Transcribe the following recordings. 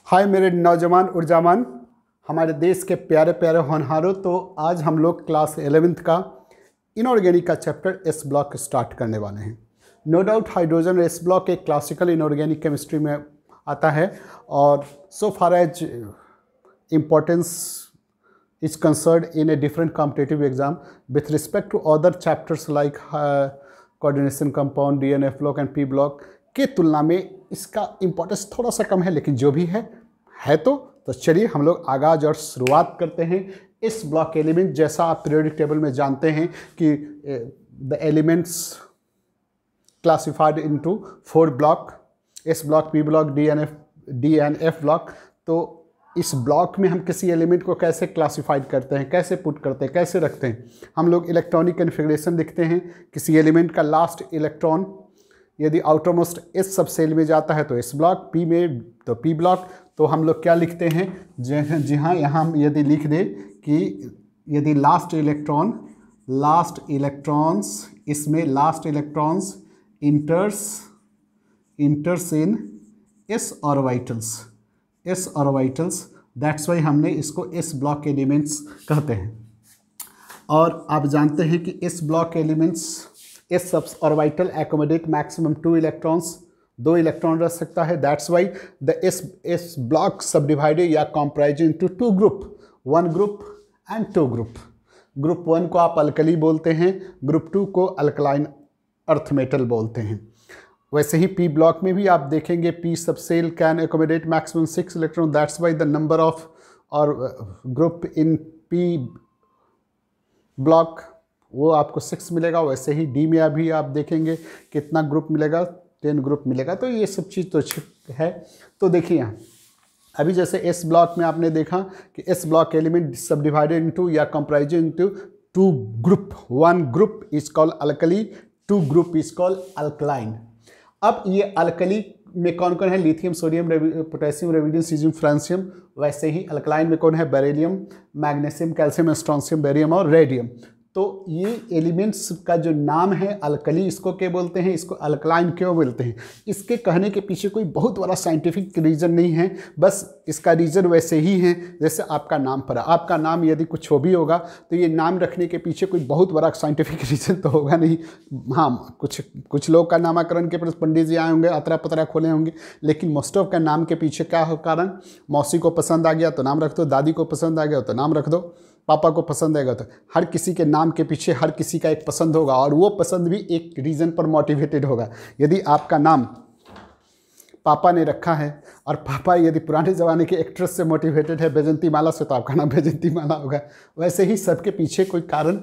हाय मेरे नौजवान ऊर्जावान हमारे देश के प्यारे प्यारे होनहारों। तो आज हम लोग क्लास 11th का इनऑर्गेनिक का चैप्टर एस ब्लॉक स्टार्ट करने वाले हैं। No doubt hydrogen S block एक क्लासिकल इनऑर्गेनिक केमिस्ट्री में आता है और so far as importance is concerned in a different competitive exam with respect to other chapters like coordination compound, DNF block and P block के तुलना में इसका importance थोड़ा सा कम है, लेकिन जो भी है तो चलिए हम लोग आगाज और शुरुआत करते हैं। इस ब्लॉक एलिमेंट जैसा आप पीरियोडिक टेबल में जानते हैं कि the elements classified into 4 block, S block, P block, D and F block. तो इस ब्लॉक में हम किसी एलिमेंट को कैसे क्लासिफाइड करते हैं, कैसे पुट करते हैं, कैसे रखते हैं। हम लोग इलेक्ट्रॉनिक कन्फिग्रेशन देखते हैं। किसी एलिमेंट का लास्ट इलेक्ट्रॉन यदि आउटरमोस्ट एस सब सेल में जाता है तो एस ब्लॉक, पी में तो पी ब्लॉक। तो हम लोग क्या लिखते हैं, जी हाँ, यहाँ हम यदि लिख दें कि यदि लास्ट इलेक्ट्रॉन्स इसमें last electrons इंटर्स in S orbitals, that's why हमने इसको एस ब्लॉक एलिमेंट्स कहते हैं। और आप जानते हैं कि S block elements S sub orbital accommodate maximum 2 electrons, 2 electron रख सकता है। That's why the S block सब डिवाइडेड या comprise into 2 group, 1 group and 2 group. Group 1 को आप अल्कली बोलते हैं, ग्रुप 2 को अल्कलाइन अर्थ मेटल बोलते हैं। वैसे ही पी ब्लॉक में भी आप देखेंगे P subshell can accommodate maximum 6 electron, that's why the number of और ग्रुप इन पी ब्लॉक वो आपको 6 मिलेगा। वैसे ही डी में अभी आप देखेंगे कितना ग्रुप मिलेगा, 10 ग्रुप मिलेगा। तो ये सब चीज़ तो है। तो देखिए यहाँ अभी जैसे एस ब्लॉक में आपने देखा कि एस ब्लॉक एलिमेंट सब डिवाइडेड इनटू या comprise into 2 group, 1 group is called alkali, 2 group is called alkaline. अब ये अल्कली में कौन कौन है, lithium, sodium, potassium, radium, caesium, francium. वैसे ही अल्कलाइन में कौन है, beryllium, magnesium, calcium, strontium, barium और रेडियम। तो ये एलिमेंट्स का जो नाम है अल्कली, इसको क्या बोलते हैं, इसको अल्कलाइन क्यों बोलते हैं, इसके कहने के पीछे कोई बहुत बड़ा साइंटिफिक रीज़न नहीं है। बस इसका रीज़न वैसे ही है जैसे आपका नाम पड़ा। आपका नाम यदि कुछ हो भी होगा तो ये नाम रखने के पीछे कोई बहुत बड़ा साइंटिफिक रीज़न तो होगा नहीं। हाँ, कुछ लोग का नामकरण के पर पंडित जी आए होंगे, अतरा पतरा खोले होंगे, लेकिन मोस्ट ऑफ का नाम के पीछे क्या हो कारण, मौसी को पसंद आ गया तो नाम रख दो, दादी को पसंद आ गया तो नाम रख दो, पापा को पसंद आएगा तो। हर किसी के नाम के पीछे हर किसी का एक पसंद होगा और वो पसंद भी एक रीज़न पर मोटिवेटेड होगा। यदि आपका नाम पापा ने रखा है और पापा यदि पुराने ज़माने के एक्ट्रेस से मोटिवेटेड है, बैजंती माला से, तो आपका नाम बैजंती माला होगा। वैसे ही सबके पीछे कोई कारण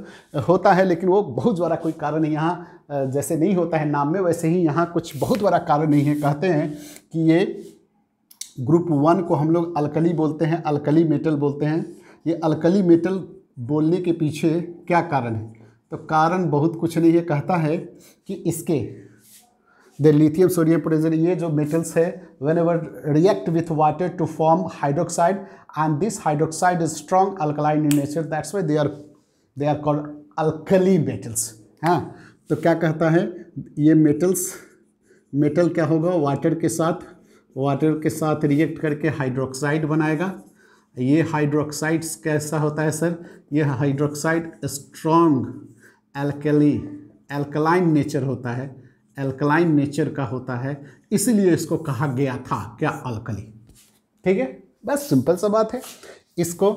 होता है, लेकिन वो बहुत बड़ा कोई कारण यहाँ जैसे नहीं होता है नाम में, वैसे ही यहाँ कुछ बहुत बड़ा कारण नहीं है। कहते हैं कि ये ग्रुप 1 को हम लोग अल्कली बोलते हैं, अल्कली मेटल बोलते हैं। ये अल्कली मेटल बोलने के पीछे क्या कारण है, तो कारण बहुत कुछ नहीं है। कहता है कि इसके द लिथियम, सोडियम, पोटेशियम, ये जो मेटल्स है whenever react with water to form hydroxide and this hydroxide is strong alkaline in nature, that's why they are called alkali metals. हाँ, तो क्या कहता है, ये मेटल क्या होगा, वाटर के साथ रिएक्ट करके हाइड्रोक्साइड बनाएगा। ये हाइड्रोक्साइड्स कैसा होता है सर, ये हाइड्रोक्साइड स्ट्रॉन्ग एल्कलाइन नेचर होता है, एल्कलाइन नेचर का होता है, इसलिए इसको कहा गया था क्या, अल्कली। ठीक है, बस सिंपल सा बात है। इसको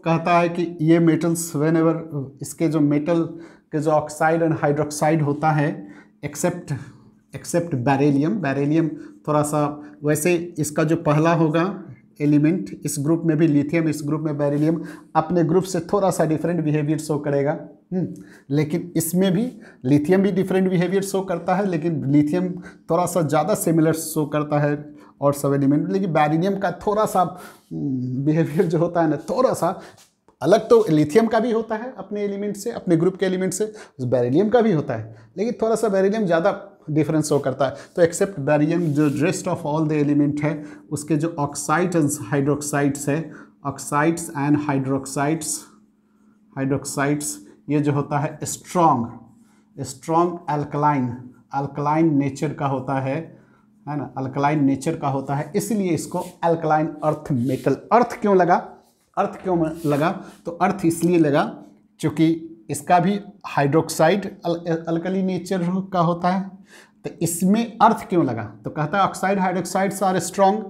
कहता है कि ये मेटल्स वेन एवर इसके जो मेटल के जो ऑक्साइड एंड हाइड्रोक्साइड होता है, एक्सेप्ट बैरिलियम थोड़ा सा, वैसे इसका जो पहला होगा एलिमेंट, इस ग्रुप में भी लिथियम, इस ग्रुप में बेरिलियम, अपने ग्रुप से थोड़ा सा डिफरेंट बिहेवियर शो करेगा। लेकिन इसमें भी लिथियम भी डिफरेंट बिहेवियर शो करता है, लेकिन लिथियम थोड़ा सा ज़्यादा सिमिलर शो करता है और सब एलिमेंट, लेकिन बेरिलियम का थोड़ा सा बिहेवियर जो होता है ना, थोड़ा सा अलग। तो लिथियम का भी होता है अपने एलिमेंट से, अपने ग्रुप के एलिमेंट से, बेरिलियम का भी होता है, लेकिन थोड़ा सा बेरिलियम ज़्यादा डिफरेंस शो करता है। तो एक्सेप्ट बेरिलियम, जो rest of all the element है, उसके जो ऑक्साइड एंड हाइड्रोक्साइड्स है, ऑक्साइड्स एंड हाइड्रोक्साइड्स ये जो होता है स्ट्रॉन्ग अल्कलाइन नेचर का होता है, है ना, अल्कलाइन नेचर का होता है, इसलिए इसको अल्कलाइन अर्थ मेटल। अर्थ क्यों लगा, अर्थ क्यों लगा, तो अर्थ इसलिए लगा क्योंकि इसका भी हाइड्रोक्साइड अल्कली नेचर का होता है। तो इसमें अर्थ क्यों लगा, तो कहता है oxide hydroxides are strong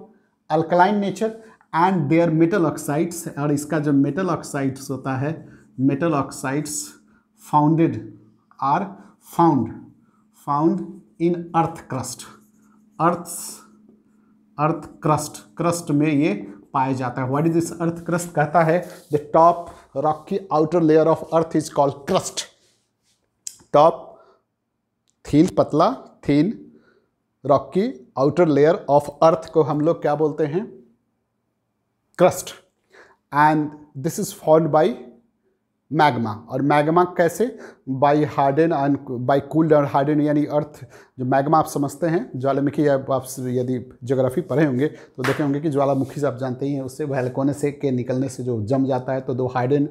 alkaline nature and their metal oxides, और इसका जो मेटल ऑक्साइड्स होता है, metal oxides founded are found in earth crust, earth crust में ये पाया जाता है। What is this earth crust, कहता है the top rocky outer layer of earth is called crust. Top thin, पतला thin rocky outer layer of earth को हम लोग क्या बोलते हैं, crust. And this is formed by magma, और मैग्मा कैसे, by harden and by cooled और हार्डन, यानी अर्थ जो मैग्मा आप समझते हैं ज्वालामुखी, आप यदि ज्योग्राफी पढ़े होंगे तो देखे होंगे कि ज्वालामुखी से आप जानते ही हैं, उससे वैल्कोने से के निकलने से जो जम जाता है, तो दो हार्डन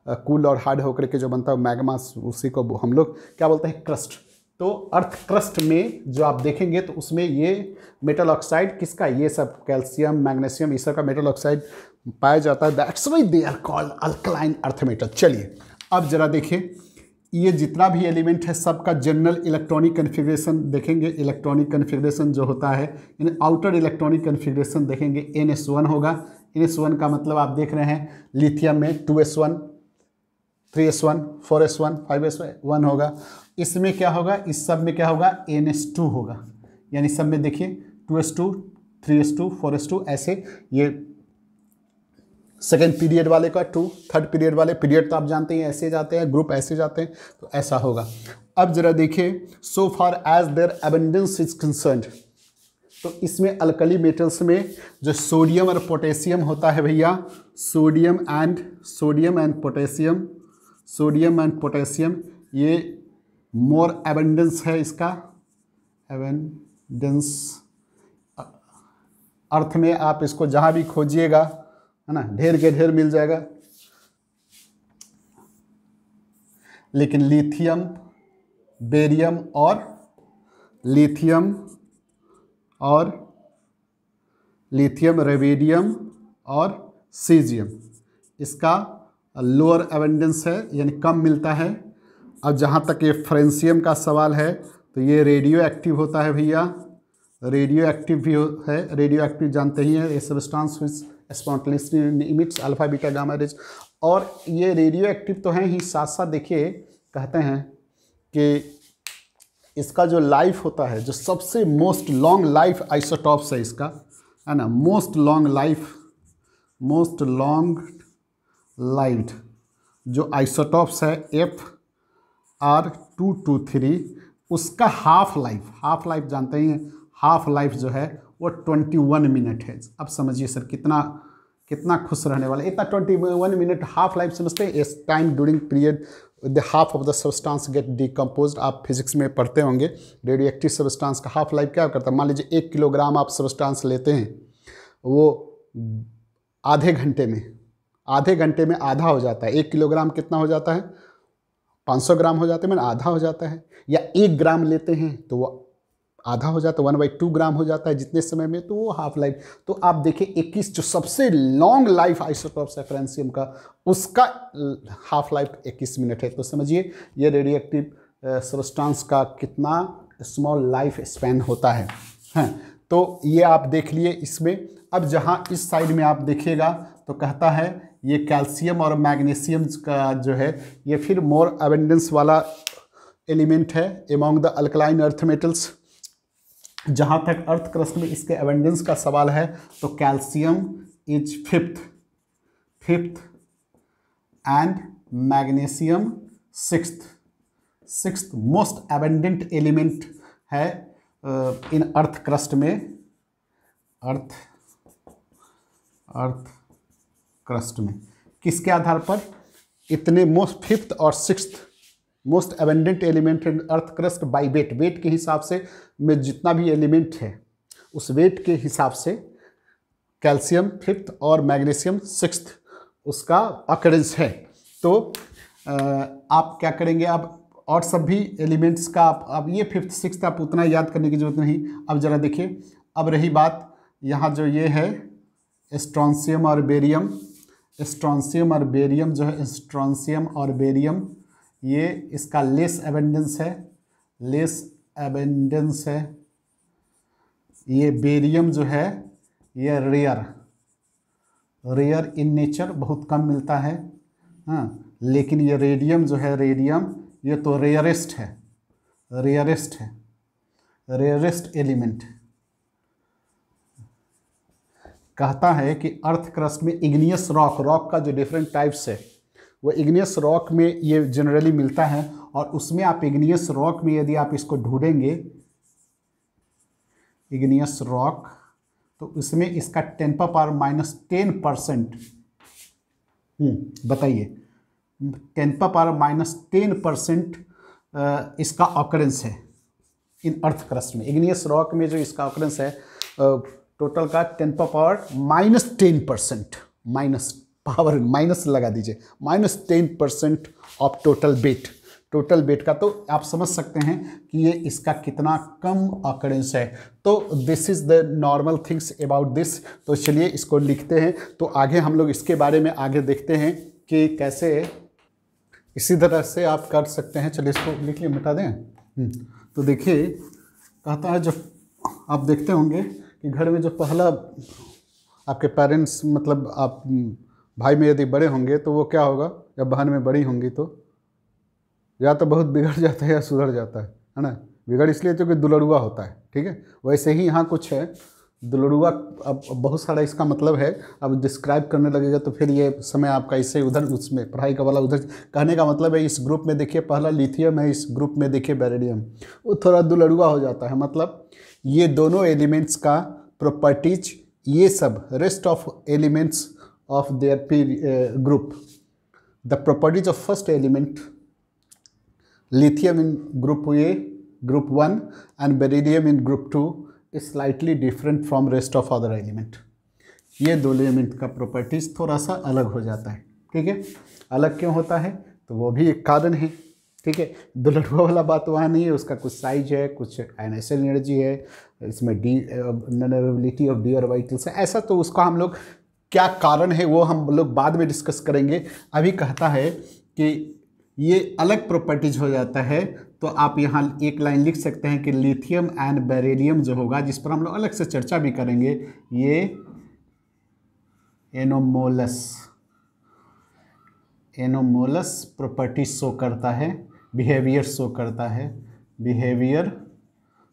कूल्ड और हार्ड होकर के जो बनता है मैग्मा, उसी को हम लोग क्या बोलते हैं, क्रस्ट। तो अर्थ क्रस्ट में जो आप देखेंगे तो उसमें ये मेटल ऑक्साइड किसका, ये सब कैल्शियम मैग्नीशियम इस सब का मेटल ऑक्साइड पाया जाता है, that's why they are called alkaline earth metal. चलिए अब जरा देखिए, ये जितना भी एलिमेंट है सबका जनरल इलेक्ट्रॉनिक कन्फिग्रेशन देखेंगे। इलेक्ट्रॉनिक कन्फिग्रेशन जो होता है, इन आउटर इलेक्ट्रॉनिक कन्फिग्रेशन देखेंगे, NS1 होगा। NS1 का मतलब आप देख रहे हैं लिथियम में 2S1 3S1 4S1 5S1 होगा। इसमें क्या होगा, इस सब में क्या होगा, NS2 होगा, यानी सब में देखिए 2S2 3S2 4S2 ऐसे, ये सेकेंड पीरियड वाले का 2, थर्ड पीरियड वाले, पीरियड तो आप जानते हैं ऐसे जाते हैं, ग्रुप ऐसे जाते हैं, तो ऐसा होगा। अब जरा देखिए, so far as their abundance is concerned, तो इसमें अल्कली मेटल्स में जो सोडियम और पोटेशियम होता है भैया, सोडियम एंड पोटेशियम, ये मोर एबंडेंस है इसका, एबंडेंस अर्थ में आप इसको जहाँ भी खोजिएगा, है ना, ढेर के ढेर मिल जाएगा। लेकिन लिथियम, बेरियम और लिथियम रेवेडियम और सीजियम, इसका लोअर एबंडेंस है, यानी कम मिलता है। अब जहाँ तक ये फ्रेंशियम का सवाल है, तो ये रेडियो एक्टिव होता है भैया, रेडियो एक्टिव भी है। रेडियो एक्टिव जानते ही हैं, ये substance which spontaneously emits alpha beta gamma rays, और ये रेडियो एक्टिव तो हैं ही, साथ साथ देखिए कहते हैं कि इसका जो लाइफ होता है, जो सबसे मोस्ट लॉन्ग लाइफ आइसोटॉप्स है इसका, है ना, मोस्ट लॉन्ग लाइव्ड जो आइसोटॉप्स है FR223, उसका हाफ लाइफ जानते ही हैं, हाफ लाइफ जो है वो 21 मिनट है। अब समझिए सर कितना खुश रहने वाला, इतना 21 मिनट हाफ लाइफ समझते हैं। इस time during period the half of the substance get decompose, आप फिजिक्स में पढ़ते होंगे, रेडियो एक्टिव सब्सटेंस का हाफ लाइफ क्या करता है, मान लीजिए 1 किलोग्राम आप सब्सटेंस लेते हैं, वो आधे घंटे में आधा हो जाता है। 1 किलोग्राम कितना हो जाता है, 500 ग्राम हो जाते हैं, मैंने आधा हो जाता है। या 1 ग्राम लेते हैं तो वो आधा हो जाता है, 1/2 ग्राम हो जाता है जितने समय में, तो वो हाफ लाइफ। तो आप देखिए 21 जो सबसे लॉन्ग लाइफ आइसोटॉप्स है फ्रेंशियम का, उसका हाफ लाइफ 21 मिनट है। तो समझिए ये रेडियो एक्टिव सब्सटेंस का कितना स्मॉल लाइफ स्पैन होता है। तो ये आप देख लिए इसमें। अब जहाँ इस साइड में आप देखिएगा तो कहता है ये कैल्शियम और मैग्नीशियम का जो है ये फिर मोर एबंडेंस वाला एलिमेंट है among the alkaline earth metals. जहाँ तक अर्थ क्रस्ट में इसके एबंडेंस का सवाल है तो calcium is fifth and magnesium sixth most abundant element है इन अर्थ क्रस्ट में। अर्थ क्रस्ट में किसके आधार पर इतने फिफ्थ और sixth most abundant element in earth crust by wait के हिसाब से में जितना भी एलिमेंट है उस वेट के हिसाब से कैल्शियम फिफ्थ और मैग्नीशियम सिक्स्थ उसका अकरेंस है। तो आप क्या करेंगे, आप और सब भी एलिमेंट्स का अब ये 5th 6th आप उतना याद करने की जरूरत नहीं। अब ज़रा देखिए, अब रही बात यहाँ जो ये है स्ट्रोंशियम और बेरियम, स्ट्रोंशियम और बेरियम जो है, स्ट्रोंशियम और बेरियम ये इसका लेस एबंडेंस है, लेस एबंडेंस है। ये बेरियम जो है ये रेयर, रेयर इन नेचर, बहुत कम मिलता है। हाँ, लेकिन ये रेडियम जो है, रेडियम ये तो रेयरेस्ट है, रेयरेस्ट है, रेयरेस्ट एलिमेंट। कहता है कि अर्थ क्रस्ट में इग्नियस रॉक, रॉक का जो डिफरेंट टाइप्स है वो इग्नियस रॉक में ये जनरली मिलता है। और उसमें आप इग्नियस रॉक में यदि आप इसको ढूंढेंगे, इग्नियस रॉक, तो इसमें इसका 10⁻⁻10%, बताइए 10⁻⁻10% इसका ऑकरेंस है इन अर्थ क्रस्ट में। इग्नियस रॉक में जो इसका ऑकरेंस है टोटल का 10⁻⁻10%, माइनस पावर माइनस लगा दीजिए, -10% of total weight, total weight का। तो आप समझ सकते हैं कि ये इसका कितना कम ऑकरेंस है। तो this is the normal things about this. तो चलिए इसको लिखते हैं, तो आगे हम लोग इसके बारे में आगे देखते हैं कि कैसे इसी तरह से आप कर सकते हैं। चलिए इसको लिख लिए, मिटा दें। तो देखिए कहता है, जब आप देखते होंगे कि घर में जो पहला आपके पेरेंट्स, मतलब आप भाई में यदि बड़े होंगे तो वो क्या होगा, या बहन में बड़ी होंगी तो या तो बहुत बिगड़ जाता है या सुधर जाता है ना। बिगड़ इसलिए क्योंकि दुलड़ुआ होता है, ठीक है। वैसे ही यहाँ कुछ है दुलड़ुआ, अब बहुत सारा इसका मतलब है। अब डिस्क्राइब करने लगेगा तो फिर ये समय आपका इससे उधर, उसमें पढ़ाई का वाला उधर। कहने का मतलब है इस ग्रुप में देखिए पहला लिथियम है, इस ग्रुप में देखिए बेरिलियम, वो थोड़ा दुलड़ुआ हो जाता है। मतलब ये दोनों एलिमेंट्स का प्रॉपर्टीज, ये सब rest of elements of their group, the properties of first element lithium in group A, group 1 and beryllium in group 2 is slightly different from rest of other element। ये दो एलिमेंट का properties थोड़ा सा अलग हो जाता है, ठीक है। अलग क्यों होता है तो वो भी एक कारण है, ठीक है। दुलड़ुआ वाला बात वहाँ नहीं है, उसका कुछ साइज है, कुछ आयनाइजेशन एनर्जी है, इसमें non availability of D orbitals है, ऐसा। तो उसका हम लोग क्या कारण है वो हम लोग बाद में डिस्कस करेंगे। अभी कहता है कि ये अलग प्रॉपर्टीज हो जाता है। तो आप यहाँ एक लाइन लिख सकते हैं कि लिथियम एंड बेरिलियम जो होगा, जिस पर हम लोग अलग से चर्चा भी करेंगे, ये एनोमोलस प्रॉपर्टी शो करता है, बिहेवियर शो करता है, बिहेवियर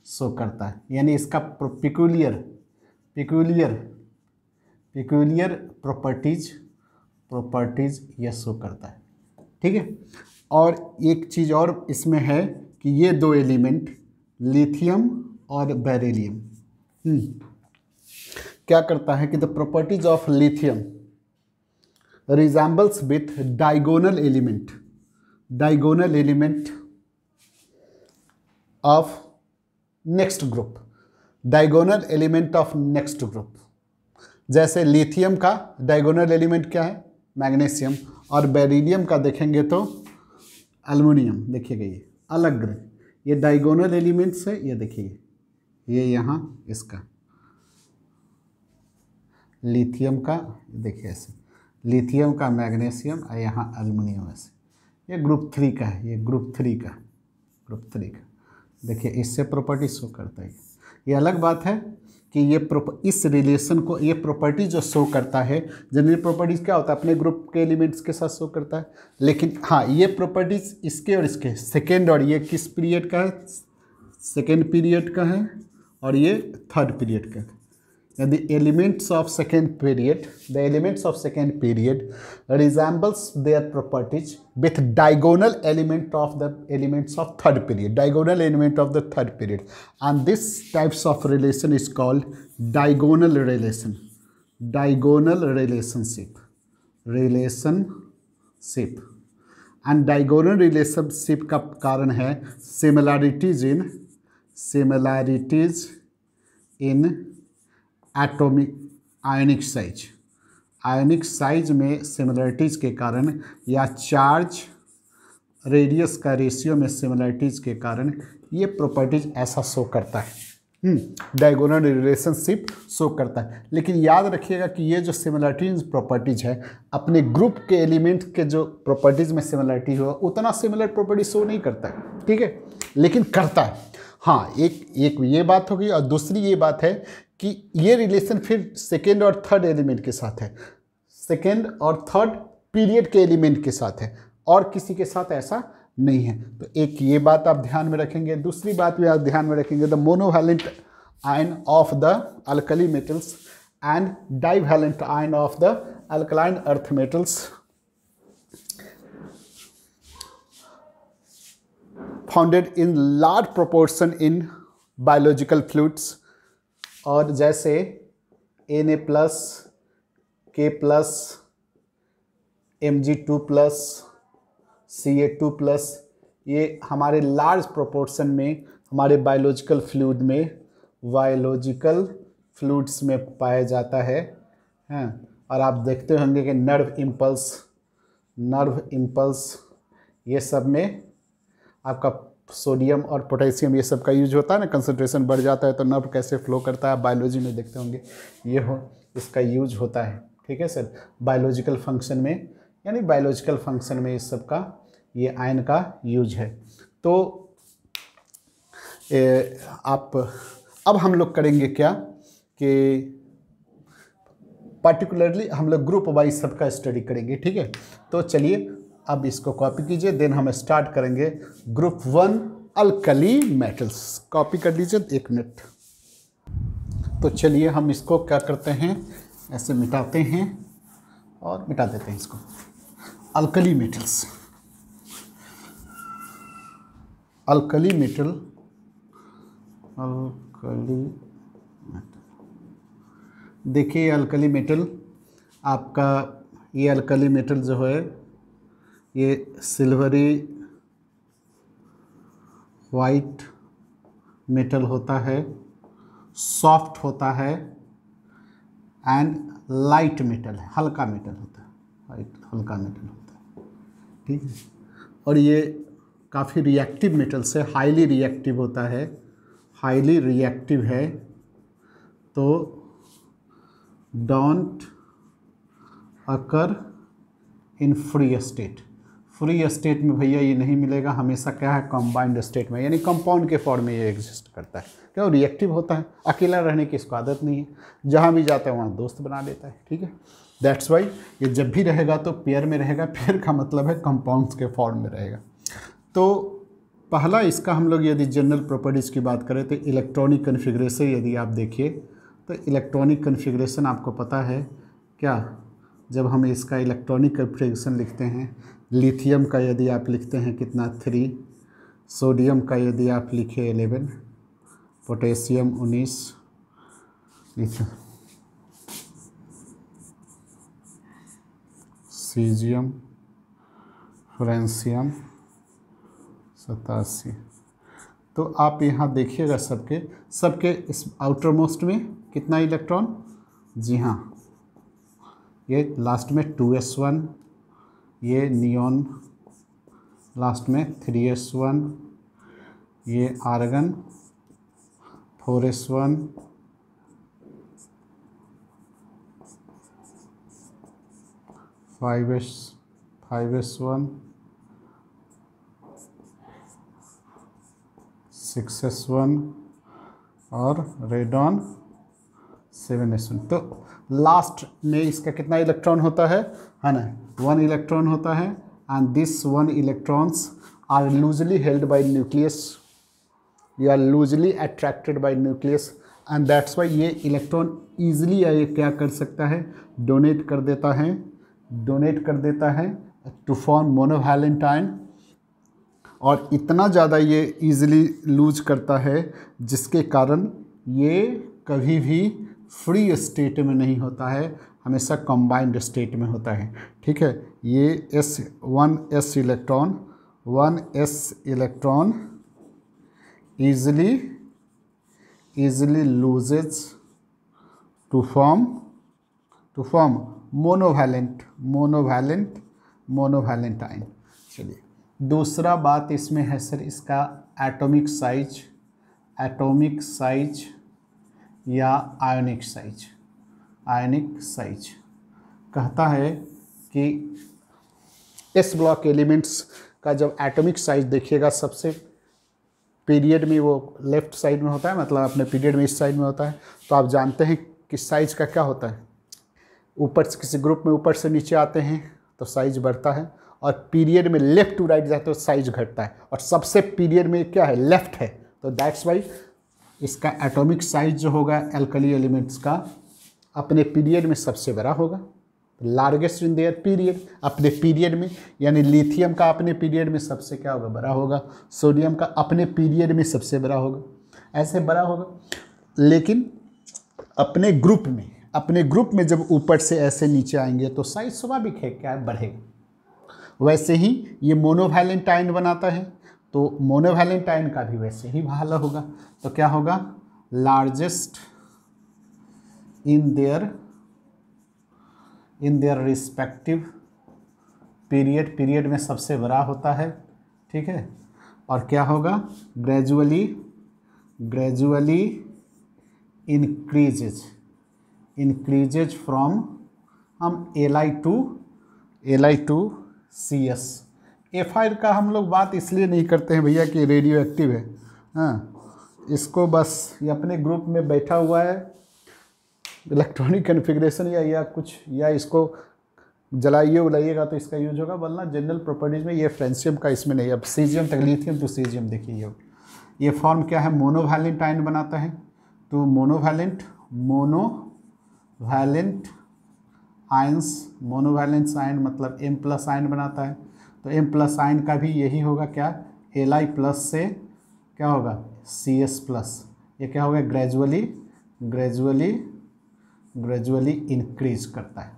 शो करता है, यानी इसका पिक्यूलियर प्रॉपर्टीज यह शो करता है, ठीक है। और एक चीज़ और इसमें है कि ये दो एलिमेंट लिथियम और बेरिलियम क्या करता है कि the properties of lithium resembles with diagonal element of next group, diagonal element of next group. जैसे लिथियम का डायगोनल एलिमेंट क्या है, मैग्नीशियम, और बेरिलियम का देखेंगे तो एल्युमिनियम। देखिएगा ये अलग ग्रुप, ये डायगोनल एलिमेंट्स है। ये देखिए ये यहाँ इसका लिथियम का, देखिए ऐसे लिथियम का मैग्नीशियम और यहाँ एल्युमिनियम ऐसे। ये ग्रुप 3 का है, ये ग्रुप 3 का देखिए इससे प्रॉपर्टी शो करता है। ये अलग बात है कि ये इस रिलेशन को, ये प्रॉपर्टी जो शो करता है, जनरल प्रॉपर्टीज़ क्या होता है अपने ग्रुप के एलिमेंट्स के साथ शो करता है। लेकिन हाँ, ये प्रॉपर्टीज़ इसके और इसके सेकेंड, और ये किस पीरियड का है, सेकेंड पीरियड का है, और ये थर्ड पीरियड का है। the elements of second period resembles their properties with diagonal element of the elements of third period, and this types of relation is called diagonal relationship, and diagonal relationship का कारण है similarities in atomic ionic size में similarities के कारण, या charge radius का ratio में similarities के कारण ये प्रॉपर्टीज ऐसा शो करता है, डायगोनल रिलेशनशिप शो करता है। लेकिन याद रखिएगा कि ये जो सिमिलरिटीज प्रॉपर्टीज है अपने ग्रुप के एलिमेंट के जो प्रॉपर्टीज में सिमिलरिटी हो उतना सिमिलर प्रॉपर्टी शो नहीं करता है, ठीक है, लेकिन करता है। हाँ, एक ये बात होगी, और दूसरी ये बात है कि ये रिलेशन फिर सेकेंड और थर्ड एलिमेंट के साथ है, सेकेंड और थर्ड पीरियड के एलिमेंट के साथ है, और किसी के साथ ऐसा नहीं है। तो एक ये बात आप ध्यान में रखेंगे। दूसरी बात भी आप ध्यान में रखेंगे, the monovalent ion of the alkali metals and divalent ion of the alkaline earth metals founded in large proportion in biological fluids. और जैसे Na+, K+, Mg2+, Ca2+, ये हमारे लार्ज प्रोपोर्शन में हमारे बायोलॉजिकल फ्लूइड्स में पाया जाता है। और आप देखते होंगे कि नर्व इम्पल्स ये सब में आपका सोडियम और पोटेशियम ये सब का यूज होता है ना, कंसंट्रेशन बढ़ जाता है तो नर्व कैसे फ्लो करता है, बायोलॉजी में देखते होंगे इसका यूज होता है, ठीक है सर, बायोलॉजिकल फंक्शन में, यानी बायोलॉजिकल फंक्शन में इस सब का ये आयन का यूज है। तो अब हम लोग करेंगे क्या कि पर्टिकुलरली हम लोग ग्रुप वाइज सबका स्टडी करेंगे, ठीक है। तो चलिए अब इसको कॉपी कीजिए, देन हम स्टार्ट करेंगे ग्रुप 1 अल्कली मेटल्स। कॉपी कर लीजिए, 1 मिनट। तो चलिए हम इसको क्या करते हैं, ऐसे मिटाते हैं और मिटा देते हैं इसको। अल्कली मेटल्स, अल्कली मेटल, देखिए अल्कली मेटल आपका, ये अल्कली मेटल जो है ये सिल्वरी वाइट मेटल होता है, सॉफ्ट होता है एंड लाइट मेटल है, हल्का मेटल होता है, हल्का मेटल होता है, ठीक है। और ये काफ़ी रिएक्टिव मेटल से हाईली रिएक्टिव होता है, हाईली रिएक्टिव है। तो don't occur in free state, free state में भैया ये नहीं मिलेगा, हमेशा क्या है कंबाइंड स्टेट में, यानी कंपाउंड के फॉर्म में ये एग्जिस्ट करता है। क्यों? रिएक्टिव होता है, अकेला रहने की इसको आदत नहीं है, जहाँ भी जाता है वहाँ दोस्त बना लेता है, ठीक है। दैट्स वाई ये जब भी रहेगा तो पेयर में रहेगा, पेयर का मतलब है कंपाउंड्स के फॉर्म में रहेगा। तो पहला इसका हम लोग यदि जनरल प्रॉपर्टीज़ की बात करें तो इलेक्ट्रॉनिक कन्फिग्रेशन यदि आप देखिए तो इलेक्ट्रॉनिक कन्फिग्रेशन आपको पता है क्या, जब हम इसका इलेक्ट्रॉनिक कन्फिग्रेशन लिखते हैं, लिथियम का यदि आप लिखते हैं कितना 3, सोडियम का यदि आप लिखे 11, पोटेशियम 19, सीजियम, फ्रांसियम 87। तो आप यहाँ देखिएगा सबके इस आउटर मोस्ट में कितना इलेक्ट्रॉन, जी हाँ ये लास्ट में 2s1, ये नियॉन लास्ट में 3s1, ये आर्गन 4s1, 5s1, 6s1 और रेडॉन 7s1। तो लास्ट में इसका कितना इलेक्ट्रॉन होता है ना, 1 इलेक्ट्रॉन होता है। And this 1 electrons are loosely held by nucleus, you are loosely attracted by nucleus, and that's why ये इलेक्ट्रॉन ईजिली ये क्या कर सकता है, डोनेट कर देता है टू फॉर्म मोनोवैलेंट आयन। और इतना ज़्यादा ये ईजिली लूज करता है जिसके कारण ये कभी भी फ्री स्टेट में नहीं होता है, हमेशा कंबाइंड स्टेट में होता है, ठीक है। ये 1s electron easily loses to form monovalent ion। चलिए दूसरा बात इसमें है सर इसका एटॉमिक साइज या आयोनिक साइज कहता है कि एस ब्लॉक एलिमेंट्स का जब एटॉमिक साइज देखिएगा सबसे पीरियड में वो लेफ्ट साइड में होता है, मतलब अपने पीरियड में इस साइड में होता है, तो आप जानते हैं कि साइज का क्या होता है, ऊपर से किसी ग्रुप में ऊपर से नीचे आते हैं तो साइज बढ़ता है, और पीरियड में लेफ्ट टू राइट जाते हो साइज घटता है, और सबसे पीरियड में क्या है, लेफ्ट है, तो दैट्स वाई इसका एटॉमिक साइज जो होगा एल्कली एलिमेंट्स का अपने पीरियड में सबसे बड़ा होगा, लार्जेस्ट इन देयर पीरियड, अपने पीरियड में, यानी लिथियम का अपने पीरियड में सबसे क्या होगा, बड़ा होगा, सोडियम का अपने पीरियड में सबसे बड़ा होगा, ऐसे बड़ा होगा। लेकिन अपने ग्रुप में जब ऊपर से ऐसे नीचे आएंगे तो साइज स्वाभाविक है क्या है, बढ़ेगा। वैसे ही ये मोनोवैलेंट आयन बनाता है, तो मोनोवैलेंट आयन का भी वैसे ही भाला होगा, तो क्या होगा, largest in their respective period में सबसे बड़ा होता है, ठीक है। और क्या होगा, ग्रेजुअली इंक्रीजेज फ्रॉम हम Li टू CS। एफआई का हम लोग बात इसलिए नहीं करते हैं भैया कि रेडियो एक्टिव है, हाँ, इसको बस ये अपने ग्रुप में बैठा हुआ है, इलेक्ट्रॉनिक कन्फिग्रेशन या कुछ, या इसको जलाइए उलाइएगा तो इसका यूज होगा, वरना जनरल प्रॉपर्टीज में ये फ्रेंशियम का इसमें नहीं। अब सीजियम तक, लिथियम टू सीजियम देखिए, ये फॉर्म क्या है, मोनोवैलेंट आयन बनाता है, तो मोनोवैलेंट आयन मतलब M+ आयन बनाता है, तो M+ आयन का भी यही होगा क्या, Li+ से क्या होगा, CS+, ये क्या होगा, ग्रेजुअली इंक्रीज करता है,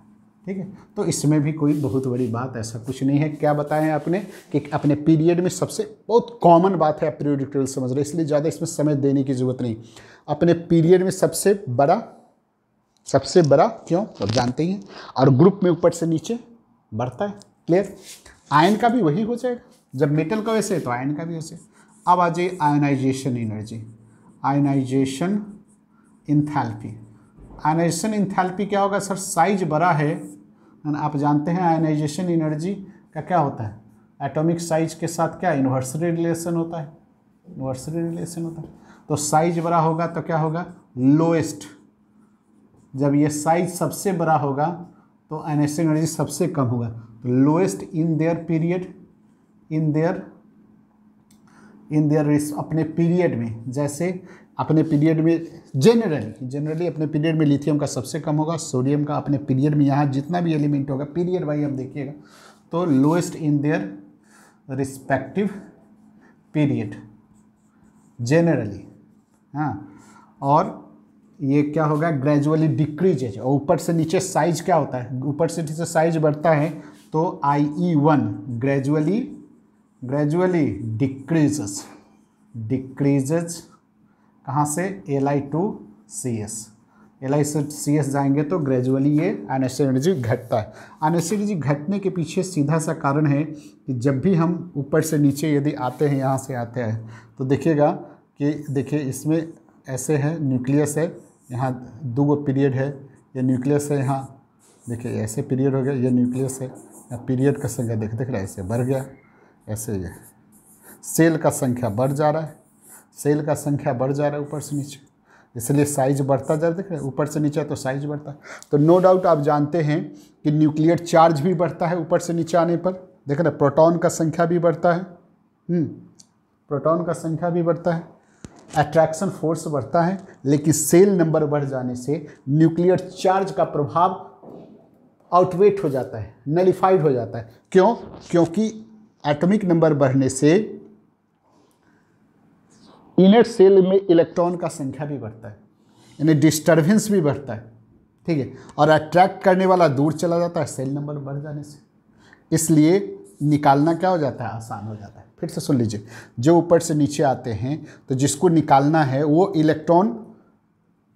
ठीक है। तो इसमें भी कोई बहुत बड़ी बात ऐसा कुछ नहीं है। क्या बताएं आपने कि अपने पीरियड में सबसे बहुत कॉमन बात है, आप पीरियोडिक टेबल समझ रहे, इसलिए ज़्यादा इसमें समय देने की जरूरत नहीं। अपने पीरियड में सबसे बड़ा क्यों, अब जानते ही हैं, और ग्रुप में ऊपर से नीचे बढ़ता है, क्लियर। आयन का भी वही हो जाएगा, जब मेटल का वैसे है तो आयन का भी वैसे। अब आ जाइए आयनाइजेशन एनर्जी, आयनाइजेशन इंथैल्पी क्या होगा सर, साइज बड़ा है, आप जानते हैं आयनाइजेशन एनर्जी का क्या होता है, एटॉमिक साइज के साथ क्या इन्वर्सरी रिलेशन होता है, तो साइज बड़ा होगा तो क्या होगा, लोएस्ट। जब ये साइज सबसे बड़ा होगा तो आयनाइजेशन एनर्जी सबसे कम होगा, तो लोएस्ट इन देयर पीरियड, अपने पीरियड में, जैसे अपने पीरियड में जनरली अपने पीरियड में लिथियम का सबसे कम होगा, सोडियम का अपने पीरियड में, यहाँ जितना भी एलिमेंट होगा पीरियड वाइज हम देखिएगा, तो lowest in their respective period generally, हाँ। और ये क्या होगा, ग्रेजुअली डिक्रीजेज, और ऊपर से नीचे साइज क्या होता है, ऊपर से नीचे साइज बढ़ता है, तो IE1 ग्रेजुअली डिक्रीजेज कहाँ से, Li टू CS, Li से CS जाएंगे तो ग्रेजुअली ये आयनाइजेशन एनर्जी घटता है। आयनाइजेशन एनर्जी घटने के पीछे सीधा सा कारण है कि जब भी हम ऊपर से नीचे यदि आते हैं, यहाँ से आते हैं, तो देखिएगा कि देखिए इसमें ऐसे है, न्यूक्लियस है, यहाँ 2 पीरियड है, ये न्यूक्लियस है, यहाँ देखिए ऐसे पीरियड हो गया, ये न्यूक्लियस है, यहाँ पीरियड का संख्या देख रहे हैं ऐसे बढ़ गया, ऐसे ये सेल का संख्या बढ़ जा रहा है, ऊपर से नीचे, इसलिए साइज बढ़ता जा रहा है, देख रहे हैं ऊपर से नीचे तो साइज बढ़ता है। तो नो डाउट आप जानते हैं कि न्यूक्लियर चार्ज भी बढ़ता है ऊपर से नीचे आने पर, देख रहे हैं प्रोटॉन का संख्या भी बढ़ता है, अट्रैक्शन फोर्स बढ़ता है, लेकिन सेल नंबर बढ़ जाने से न्यूक्लियर चार्ज का प्रभाव आउटवेट हो जाता है, नलिफाइड हो जाता है। क्यों? क्योंकि एटॉमिक नंबर बढ़ने से इनर सेल में इलेक्ट्रॉन का संख्या भी बढ़ता है, यानी डिस्टर्बेंस भी बढ़ता है, ठीक है, और अट्रैक्ट करने वाला दूर चला जाता है सेल नंबर बढ़ जाने से, इसलिए निकालना क्या हो जाता है, आसान हो जाता है। फिर से सुन लीजिए, जो ऊपर से नीचे आते हैं तो जिसको निकालना है वो इलेक्ट्रॉन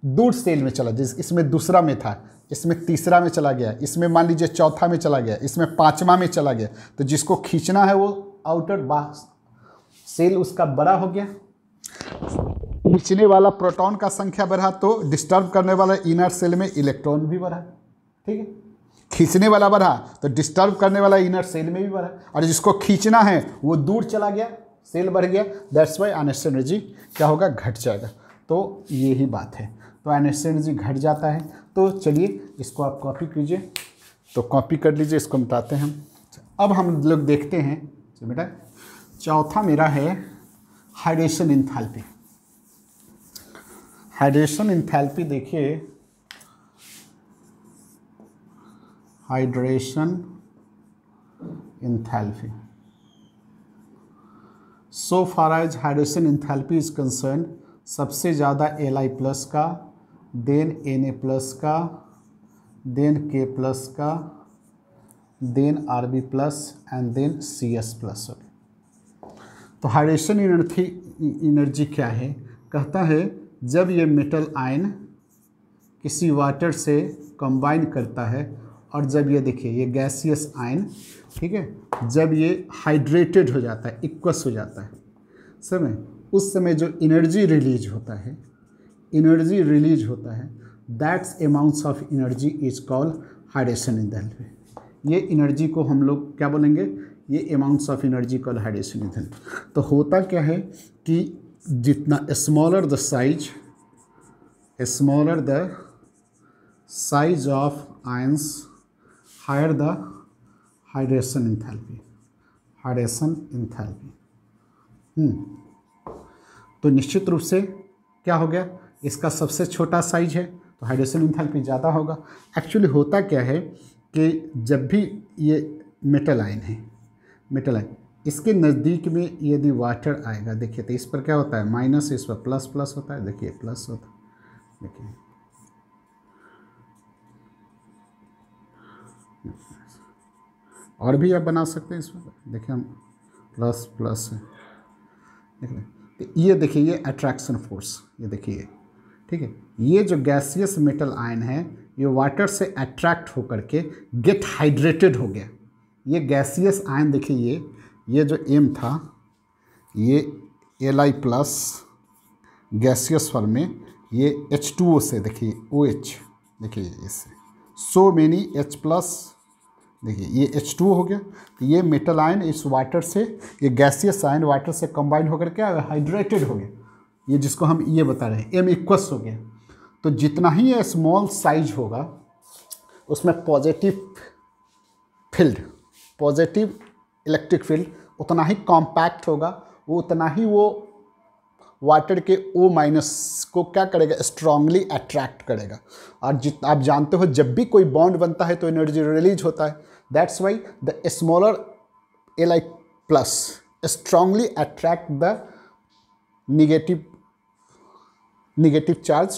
दूर सेल में चला, जिस इसमें दूसरा में था, इसमें तीसरा में चला गया, इसमें मान लीजिए चौथा में चला गया, इसमें पांचवा में चला गया, तो जिसको खींचना है वो आउटर सेल उसका बड़ा हो गया, खींचने वाला प्रोटॉन का संख्या बढ़ा तो डिस्टर्ब करने वाला इनर सेल में इलेक्ट्रॉन भी बढ़ा, ठीक है। खींचने वाला बढ़ा तो डिस्टर्ब करने वाला इनर सेल में भी बढ़ा, और जिसको खींचना है वो दूर चला गया, सेल बढ़ गया, दैट्स वाई अननेसेसरी एनर्जी क्या होगा, घट जाएगा। तो यही बात है, तो अननेसेसरी एनर्जी घट जाता है। तो चलिए इसको आप कॉपी कीजिए, तो कॉपी कर लीजिए, इसको मिटाते हैं हम। अब हम लोग देखते हैं बेटा, चौथा मेरा है हाइड्रेशन एंथैल्पी। हाइड्रेशन एंथैल्पी देखिए, hydration enthalpy, so far as hydration enthalpy is concern, सबसे ज़्यादा Li प्लस का, देन Na प्लस का, देन K प्लस का, then Rb plus and then Cs plus. तो हाइड्रेशन एनर्जी क्या है, कहता है जब ये मेटल आयन किसी वाटर से कंबाइन करता है, और जब ये देखिए ये गैसियस आयन, ठीक है, जब ये हाइड्रेटेड हो जाता है, इक्वस हो जाता है समय, उस समय जो एनर्जी रिलीज होता है, एनर्जी रिलीज होता है, that's amounts of energy is called hydration enthalpy. ये एनर्जी को हम लोग क्या बोलेंगे, ये amounts of energy called hydration enthalpy. तो होता क्या है कि जितना smaller the size, smaller the size of ions, higher the hydration enthalpy, hydration enthalpy. तो निश्चित रूप से क्या हो गया, इसका सबसे छोटा साइज है तो हाइड्रेशन एंथैल्पी ज़्यादा होगा। एक्चुअली होता क्या है कि जब भी ये मेटल आयन है, मेटल आयन, इसके नज़दीक में यदि वाटर आएगा, देखिए तो इस पर क्या होता है माइनस, इस पर प्लस प्लस होता है, देखिए प्लस होता है, देखिए और भी आप बना सकते हैं इसमें, देखिए हम प्लस प्लस है, देखिए तो ये देखिए ये अट्रैक्शन फोर्स, ये देखिए, ठीक है, ये जो गैसियस मेटल आयन है ये वाटर से अट्रैक्ट होकर के गेट हाइड्रेटेड हो गया। ये गैसियस आयन देखिए, ये जो M था, ये Li प्लस गैसियस फॉर्म में, ये H2O से देखिए OH, देखिए इससे सो मेनी H प्लस, देखिए ये H2O हो गया। तो ये मेटल आयन इस वाटर से, ये गैसियस आयन वाटर से कंबाइन होकर क्या हाइड्रेटेड हो गया, ये जिसको हम ये बता रहे हैं M इक्वस हो गया। तो जितना ही ये स्मॉल साइज होगा उसमें positive field, positive electric field उतना ही कॉम्पैक्ट होगा, वो उतना ही वो वाटर के O माइनस को क्या करेगा, स्ट्रांगली अट्रैक्ट करेगा। और आप जानते हो जब भी कोई बॉन्ड बनता है तो एनर्जी रिलीज होता है, that's why the smaller Li plus strongly attract the negative charge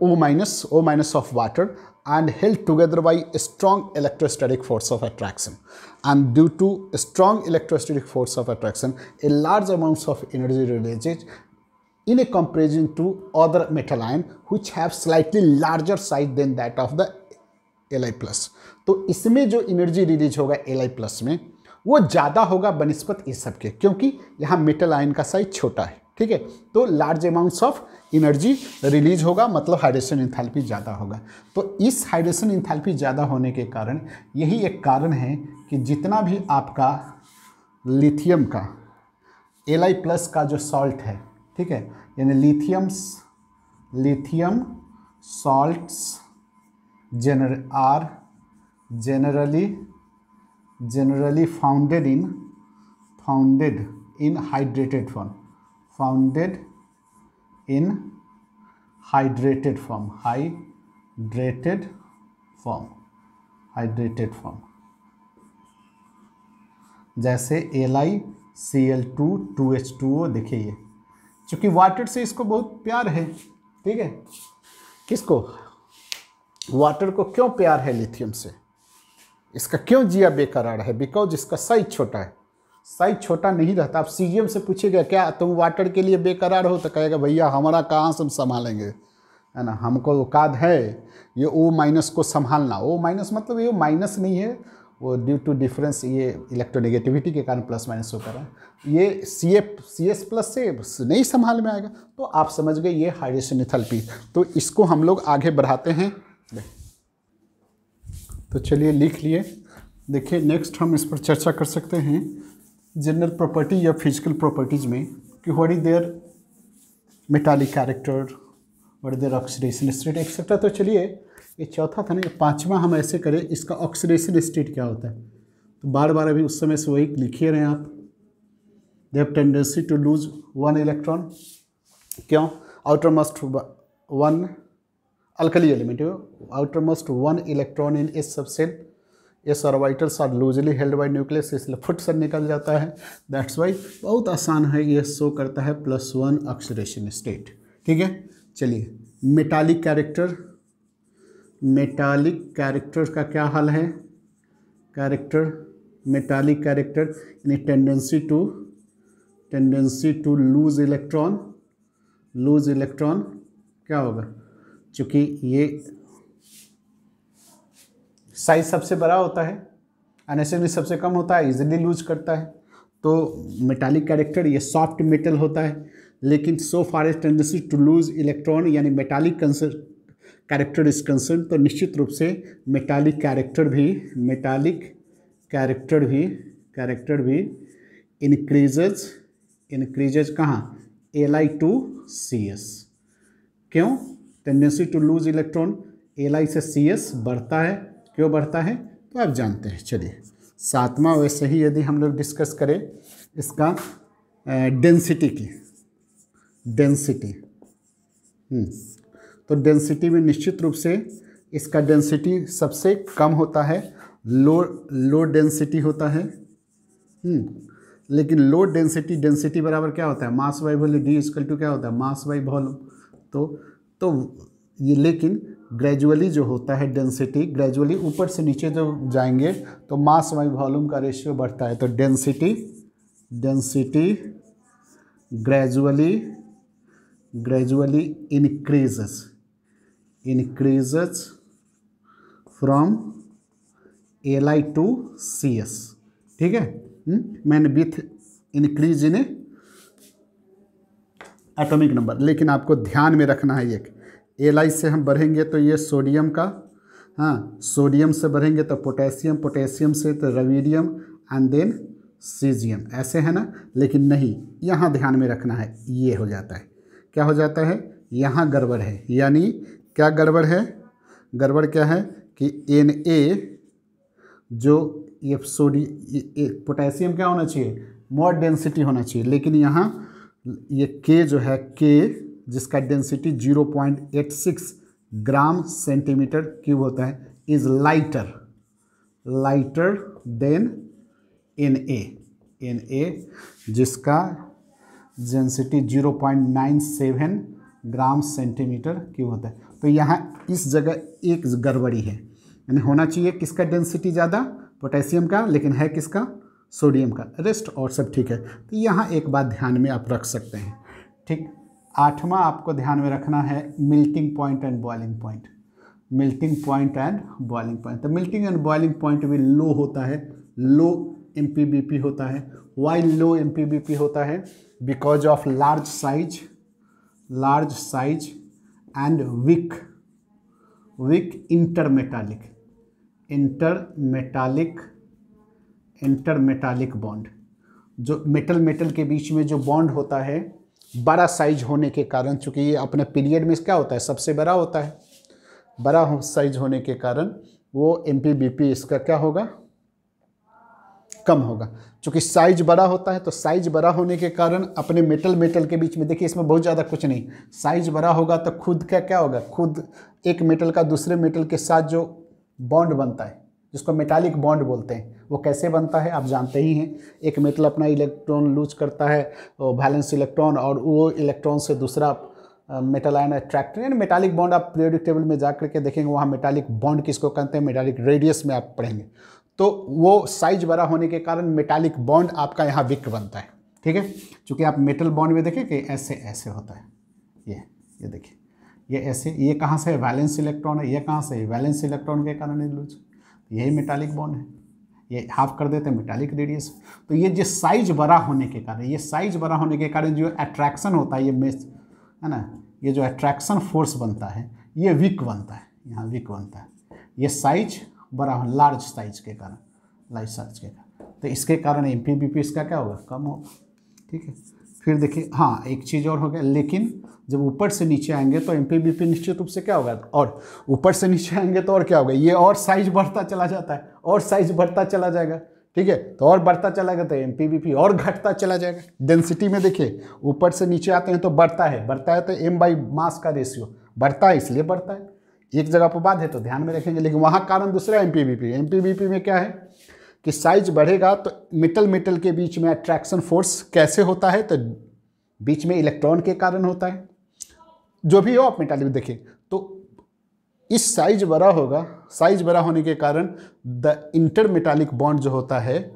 O minus of water and held together by a strong electrostatic force of attraction. And due to a strong electrostatic force of attraction, a large amounts of energy releases in a comparison to other metal ion which have slightly larger size than that of the Li plus. तो इसमें जो energy release होगा Li plus में वो ज़्यादा होगा बनिस्बत इस सब के, क्योंकि यहाँ मेटल आयन का साइज छोटा है, ठीक है। तो large amounts of energy release होगा, मतलब हाइड्रेशन एंथैल्पी ज़्यादा होगा। तो इस हाइड्रेशन एंथैल्पी ज़्यादा होने के कारण यही एक कारण है कि जितना भी आपका लिथियम का Li प्लस का जो सॉल्ट है, ठीक है, यानी lithium salts are generally founded in hydrated form, hydrated form, जैसे LiCl2 2H2O। देखिए ये चूँकि वाटर से इसको बहुत प्यार है, ठीक है, किसको, वाटर को क्यों प्यार है लिथियम से, इसका क्यों जिया बेकरार है, बिकॉज इसका साइज छोटा है। साइज छोटा नहीं रहता। आप CGM से पूछिएगा क्या तुम वाटर के लिए बेकरार हो, तो कहेगा भैया हमारा कहाँ से हम संभालेंगे, है ना, हमको औकात है ये O माइनस को संभालना। O माइनस मतलब ये माइनस नहीं है, वो ड्यू टू डिफरेंस ये इलेक्ट्रोनेगेटिविटी के कारण प्लस माइनस शो कर रहा है। ये CS प्लस से नहीं संभाल में आएगा, तो आप समझ गए ये हाइड्रेशन एंथैल्पी। तो इसको हम लोग आगे बढ़ाते हैं। तो चलिए लिख लिए। देखिए नेक्स्ट हम इस पर चर्चा कर सकते हैं जनरल प्रॉपर्टी या फिजिकल प्रॉपर्टीज में कि what is their metallic character, what is their oxidation state etcetera. तो चलिए ये चौथा था ना, ये पांचवा हम ऐसे करें, इसका ऑक्सीडेशन स्टेट क्या होता है। तो बार बार अभी उस समय से वही लिखिए रहे हैं आप। They have tendency to lose 1 electron. क्यों? Outer most 1 alkali element, outer most 1 electron in S subshell, S orbitals are loosely held by nucleus, इसलिए फुट से निकल जाता है। दैट्स वाई बहुत आसान है, ये शो करता है +1 ऑक्सीडेशन स्टेट। ठीक है, चलिए मेटालिक कैरेक्टर, मेटालिक कैरेक्टर का क्या हाल है? कैरेक्टर, मेटालिक कैरेक्टर यानी tendency to lose electron, lose electron क्या होगा? चूँकि ये साइज सबसे बड़ा होता है, अननेसेसरी सबसे कम होता है, इजीली लूज करता है। तो मेटालिक कैरेक्टर ये सॉफ्ट मेटल होता है, लेकिन so far as tendency to lose electron यानी मेटालिक कैरेक्टर इज कंसर्न, तो निश्चित रूप से मेटालिक कैरेक्टर भी इंक्रीजेज कहाँ? Li2CS। क्यों? Tendency to lose electron Li से CS बढ़ता है। क्यों बढ़ता है? तो आप जानते हैं। चलिए सातवां, वैसे ही यदि हम लोग डिस्कस करें इसका डेंसिटी की, डेंसिटी तो डेंसिटी में निश्चित रूप से इसका डेंसिटी सबसे कम होता है, लो डेंसिटी होता है। लेकिन लो डेंसिटी बराबर क्या होता है? Mass by volume, D equal to क्या होता है? Mass by volume. तो ये लेकिन ग्रेजुअली जो होता है डेंसिटी, ग्रेजुअली ऊपर से नीचे जो जाएंगे तो मास बाई वॉल्यूम का रेशियो बढ़ता है। तो density gradually increases from Li to CS। ठीक है, मैंने with increase in atomic number. लेकिन आपको ध्यान में रखना है, एक Li से हम बढ़ेंगे तो ये सोडियम का, हाँ सोडियम से बढ़ेंगे तो पोटेशियम, पोटेशियम से तो रेडियम एंड देन सीजियम, ऐसे है ना। लेकिन नहीं, यहाँ ध्यान में रखना है, ये हो जाता है, क्या हो जाता है? यहाँ गड़बड़ है। यानी क्या गड़बड़ है? गड़बड़ क्या है कि Na जो ये पोटेशियम क्या होना चाहिए? मोर डेंसिटी होना चाहिए, लेकिन यहाँ ये K जो है, K जिसका डेंसिटी 0.86 ग्राम सेंटीमीटर क्यूब होता है, इज लाइटर देन Na जिसका डेंसिटी 0.97 ग्राम सेंटीमीटर क्यूब होता है। तो यहाँ इस जगह एक गड़बड़ी है, यानी होना चाहिए किसका डेंसिटी ज़्यादा? पोटेशियम का, लेकिन है किसका? सोडियम का। रेस्ट और सब ठीक है। तो यहाँ एक बात ध्यान में आप रख सकते हैं। ठीक, आठवां आपको ध्यान में रखना है melting point and boiling point. Melting point and boiling point, तो मेल्टिंग एंड बॉइलिंग पॉइंट भी लो होता है, लो MPBP होता है। वाई लो MPBP होता है? Because of large size and weak intermetallic bond. जो मेटल के बीच में जो बॉन्ड होता है, बड़ा साइज होने के कारण, चूँकि ये अपने पीरियड में क्या होता है? सबसे बड़ा होता है। बड़ा साइज होने के कारण वो MPBP इसका क्या होगा? कम होगा। चूँकि साइज बड़ा होता है, तो साइज बड़ा होने के कारण अपने मेटल के बीच में, देखिए इसमें बहुत ज़्यादा कुछ नहीं, साइज बड़ा होगा तो खुद का क्या होगा? खुद एक मेटल का दूसरे मेटल के साथ जो बॉन्ड बनता है, जिसको मेटालिक बॉन्ड बोलते हैं, वो कैसे बनता है आप जानते ही हैं। एक मेटल अपना इलेक्ट्रॉन लूज करता है, वैलेंस इलेक्ट्रॉन, और वो इलेक्ट्रॉन से दूसरा मेटल आयन अट्रैक्ट, यानी मेटालिक बॉन्ड आप पीरियोडिक टेबल में जा करके देखेंगे, वहाँ मेटालिक बॉन्ड किसको कहते हैं? मेटालिक रेडियस में आप पढ़ेंगे। तो वो साइज बड़ा होने के कारण मेटालिक बॉन्ड आपका यहाँ वीक बनता है। ठीक है, चूँकि आप मेटल बॉन्ड में देखें कि ऐसे होता है, ये देखिए, ये ऐसे, ये कहाँ से है? वैलेंस इलेक्ट्रॉन है। ये कहाँ से है? वैलेंस इलेक्ट्रॉन के कारण लूज, यही मेटालिक बॉन्ड ये हाफ कर देते हैं मेटालिक रेडियस। तो ये जो साइज बड़ा होने के कारण, ये साइज बड़ा होने के कारण जो अट्रैक्शन होता है, ये मेस है ना, ये जो अट्रैक्शन फोर्स बनता है ये वीक बनता है, यहाँ वीक बनता है, ये साइज बड़ा हो, लार्ज साइज के कारण, लार्ज साइज के कारण। तो इसके कारण एमपीबीपी इसका क्या होगा, कम होगा। ठीक है, फिर देखिए हाँ एक चीज़ और हो गया, लेकिन जब ऊपर से नीचे आएंगे तो एमपीबीपी निश्चित रूप से क्या होगा, और ऊपर से नीचे आएंगे तो और क्या होगा, ये और साइज बढ़ता चला जाता है, और साइज बढ़ता चला जाएगा। ठीक है, तो और बढ़ता चला गया तो एमपीबीपी और घटता चला जाएगा। डेंसिटी में देखिए ऊपर से नीचे आते हैं तो बढ़ता है तो एम बाई मास का रेशियो बढ़ता है, इसलिए बढ़ता है। एक जगह पर बात है तो ध्यान में रखेंगे, लेकिन वहाँ कारण दूसरा एमपीबीपी। एमपीबीपी में क्या है कि साइज बढ़ेगा तो मेटल के बीच में अट्रैक्शन फोर्स कैसे होता है, तो बीच में इलेक्ट्रॉन के कारण होता है। जो भी हो आप मेटालिक देखिए, तो इस साइज बड़ा होगा, साइज बड़ा होने के कारण द इंटर मेटालिक बॉन्ड जो होता है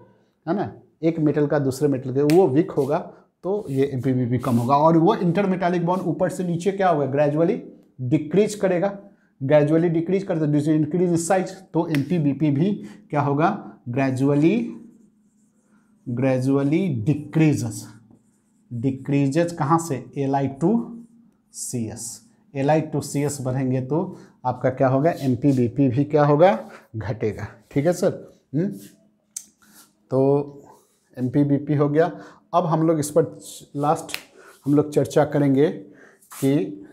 ना, एक मेटल का दूसरे मेटल के, वो वीक होगा, तो ये एमपीबीपी कम होगा। और वो इंटर मेटालिक बॉन्ड ऊपर से नीचे क्या होगा, ग्रेजुअली डिक्रीज करेगा, ग्रेजुअली डिक्रीज करता है, इंक्रीज साइज, तो एमपीबीपी भी क्या होगा, ग्रेजुअली डिक्रीजेस कहाँ से, Li to Cs, Li to Cs बढ़ेंगे तो आपका क्या होगा, एमपीबीपी भी क्या होगा, घटेगा। ठीक है सर। तो एमपीबीपी हो गया। अब हम लोग इस पर लास्ट हम लोग चर्चा करेंगे कि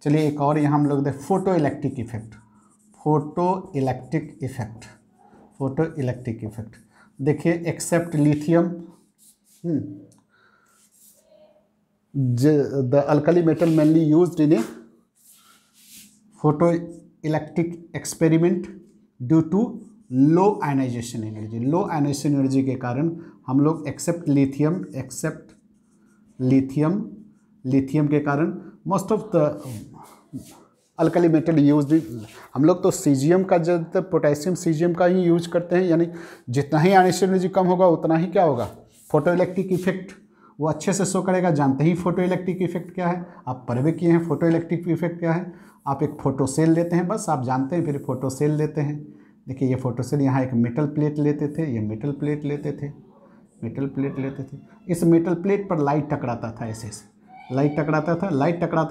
चलिए एक और यहाँ हम लोग देख फोटो इलेक्ट्रिक इफेक्ट देखिए, except lithium the alkali metal mainly used in a photoelectric experiment due to low ionisation energy. Low ionisation energy के कारण हम लोग एक्सेप्ट लिथियम के कारण most of the alkali metal use, हम लोग तो सीजियम का ज़्यादातर पोटेशियम सीजियम का ही यूज करते हैं, यानी जितना ही आयनाइजेशन एनर्जी कम होगा उतना ही क्या होगा, फोटो इलेक्ट्रिक इफेक्ट वो अच्छे से शो करेगा। जानते ही फोटो इलेक्ट्रिक इफेक्ट क्या है, आप पढ़वे किए हैं फोटो इलेक्ट्रिक इफेक्ट क्या है। आप एक फोटो सेल लेते हैं, बस आप जानते हैं, फिर फोटो सेल लेते हैं। देखिए ये फोटो सेल, यहाँ एक मेटल प्लेट लेते थे, ये मेटल प्लेट लेते थे। इस मेटल प्लेट पर लाइट टकराता था, ऐसे लाइट टकराता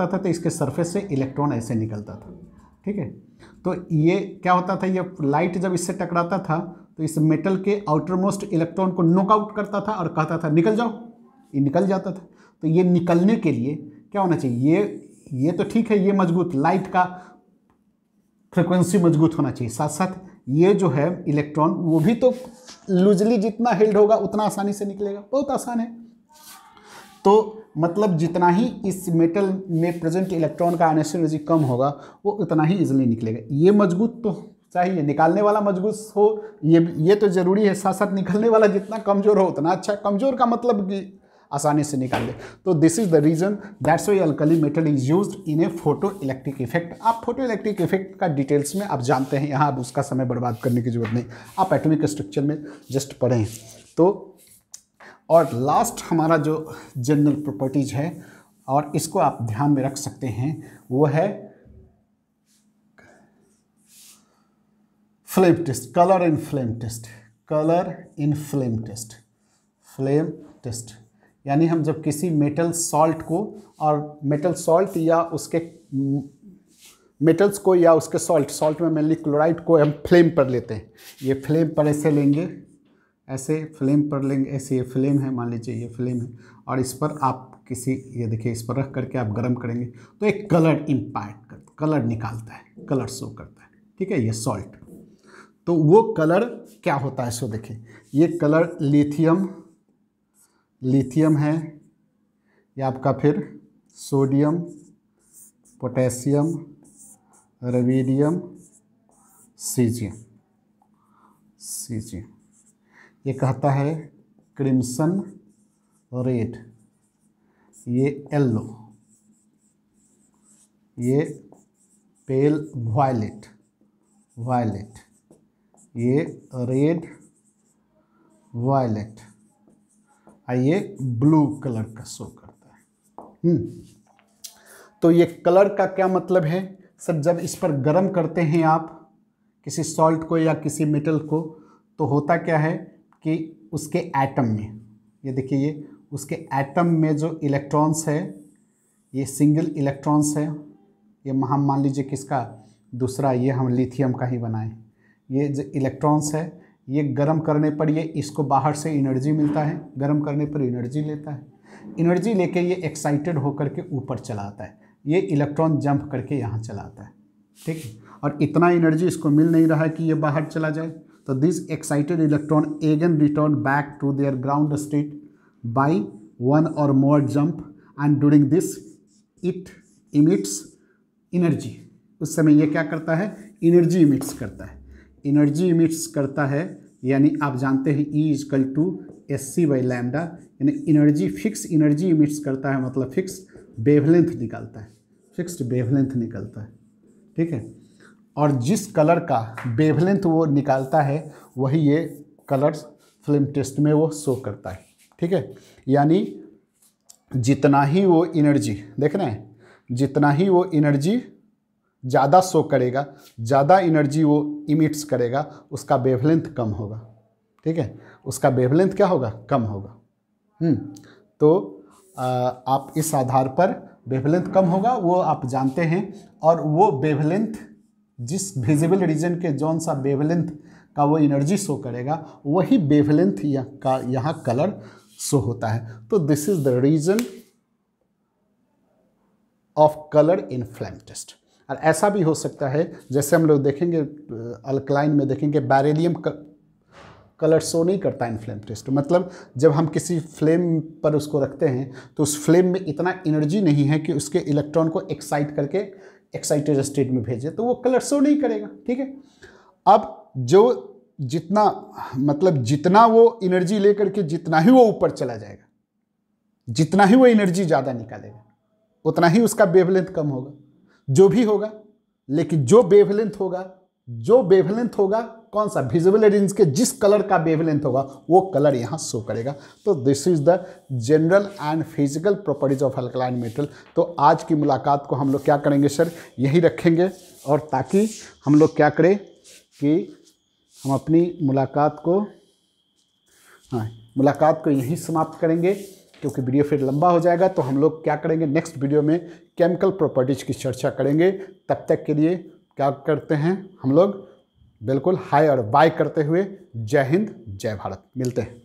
था तो इसके सरफेस से इलेक्ट्रॉन ऐसे निकलता था। ठीक है, तो ये क्या होता था, ये लाइट जब इससे टकराता था तो इस मेटल के आउटर मोस्ट इलेक्ट्रॉन को नॉकआउट करता था और कहता था निकल जाओ, ये निकल जाता था। तो ये निकलने के लिए क्या होना चाहिए, ये तो ठीक है, ये मजबूत, लाइट का फ्रिक्वेंसी मजबूत होना चाहिए, साथ साथ ये जो है इलेक्ट्रॉन वो भी तो लूजली जितना हेल्ड होगा उतना आसानी से निकलेगा, बहुत आसान है। तो मतलब जितना ही इस मेटल में प्रेजेंट इलेक्ट्रॉन का आयनाइजेशन एनर्जी कम होगा वो उतना ही इजीली निकलेगा। ये मजबूत तो चाहिए, निकालने वाला मजबूत हो, ये तो ज़रूरी है, साथ साथ निकलने वाला जितना कमज़ोर हो उतना अच्छा। कमज़ोर का मतलब कि आसानी से निकाल दे। तो this is the reason that's why alkali metal is used in a photo electric effect. आप फोटो इलेक्ट्रिक इफेक्ट का डिटेल्स में आप जानते हैं, यहाँ अब उसका समय बर्बाद करने की जरूरत नहीं, आप एटॉमिक स्ट्रक्चर में जस्ट पढ़ें। तो और लास्ट हमारा जो जनरल प्रॉपर्टीज है और इसको आप ध्यान में रख सकते हैं वो है flame test, colour in flame test. यानी हम जब किसी मेटल सॉल्ट को और मेटल सॉल्ट या उसके मेटल्स को या उसके सॉल्ट में मेनली क्लोराइड को हम फ्लेम पर लेते हैं। ये फ्लेम पर ऐसे लेंगे, ऐसे फ्लेम पर लेंगे, ऐसे ये फ्लेम है, मान लीजिए ये फ्लेम है, और इस पर आप किसी, ये देखिए इस पर रख करके आप गर्म करेंगे तो एक कलर इम्पैक्ट करता, कलर निकालता है, कलर शो करता है। ठीक है, ये सॉल्ट, तो वो कलर क्या होता है, सो देखिए ये कलर लिथियम है, ये आपका फिर सोडियम, पोटेशियम, रुबिडियम, सीजियम, ये कहता है क्रिम्सन रेड, ये येलो, ये पेल वायलेट, ये रेड वायलेट, ये ब्लू कलर का शो करता है। तो ये कलर का क्या मतलब है सर, जब इस पर गर्म करते हैं आप, किसी सॉल्ट को या किसी मेटल को, तो होता क्या है कि उसके एटम में, ये देखिए ये उसके एटम में जो इलेक्ट्रॉन्स है, ये सिंगल इलेक्ट्रॉन्स है, ये हम मान लीजिए किसका, दूसरा, ये हम लिथियम का ही बनाएं, ये जो इलेक्ट्रॉन्स है ये गर्म करने पर ये इसको बाहर से एनर्जी मिलता है, गर्म करने पर एनर्जी लेता है, एनर्जी लेके ये एक्साइटेड होकर के ऊपर चला आता है, ये इलेक्ट्रॉन जंप करके यहाँ चला आता है, ठीक है। और इतना एनर्जी इसको मिल नहीं रहा है कि ये बाहर चला जाए, तो this excited electron again return back to their ground state by one or more jump and during this it emits energy. उस समय ये क्या करता है, एनर्जी इमिट्स करता है, एनर्जी इमिट्स करता है, यानी आप जानते हैं E इक्वल टू SC/लैम्डा, यानी एनर्जी, फिक्स एनर्जी इमिट्स करता है, मतलब फिक्स वेवलेंथ निकालता है, फिक्स्ड वेवलेंथ निकलता है, ठीक है। और जिस कलर का वेवलेंथ वो निकालता है वही ये कलर्स फिल्म टेस्ट में वो शो करता है, ठीक है। यानी जितना ही वो एनर्जी, देख रहे हैं, जितना ही वो एनर्जी ज़्यादा शो करेगा, ज़्यादा एनर्जी वो इमिट्स करेगा, उसका वेवलेंथ कम होगा, ठीक है, उसका वेवलेंथ क्या होगा, कम होगा। तो आप इस आधार पर वेवलेंथ कम होगा वो आप जानते हैं, और वो वेवलेंथ जिस विजिबल रीजन के जौन सा वेवलेंथ का वो एनर्जी शो करेगा वही वेवलेंथ का यहाँ कलर शो होता है। तो this is the reason of colour in flame test. और ऐसा भी हो सकता है, जैसे हम लोग देखेंगे अल्कलाइन में देखेंगे बेरिलियम कलर शो नहीं करता इन फ्लेम टेस्ट, मतलब जब हम किसी फ्लेम पर उसको रखते हैं तो उस फ्लेम में इतना एनर्जी नहीं है कि उसके इलेक्ट्रॉन को एक्साइट करके एक्साइटेड स्टेट में भेजे, तो वो कलर शो नहीं करेगा, ठीक है। अब जो जितना, मतलब जितना वो एनर्जी लेकर के जितना ही वो ऊपर चला जाएगा, जितना ही वो एनर्जी ज़्यादा निकालेगा, उतना ही उसका वेवलेंथ कम होगा, जो भी होगा। लेकिन जो वेवलेंथ होगा कौन सा, विजिबल रेंज के जिस कलर का वेवलेंथ होगा वो कलर यहाँ शो करेगा। तो this is the general and physical properties of alkaline metal. तो आज की मुलाकात को हम लोग क्या करेंगे सर, यही रखेंगे, और ताकि हम लोग क्या करें कि हम अपनी मुलाकात को यहीं समाप्त करेंगे, क्योंकि वीडियो फिर लंबा हो जाएगा। तो हम लोग क्या करेंगे, नेक्स्ट वीडियो में केमिकल प्रॉपर्टीज की चर्चा करेंगे। तब तक के लिए क्या करते हैं हम लोग, बिल्कुल हाय और बाय करते हुए जय हिंद जय भारत, मिलते हैं।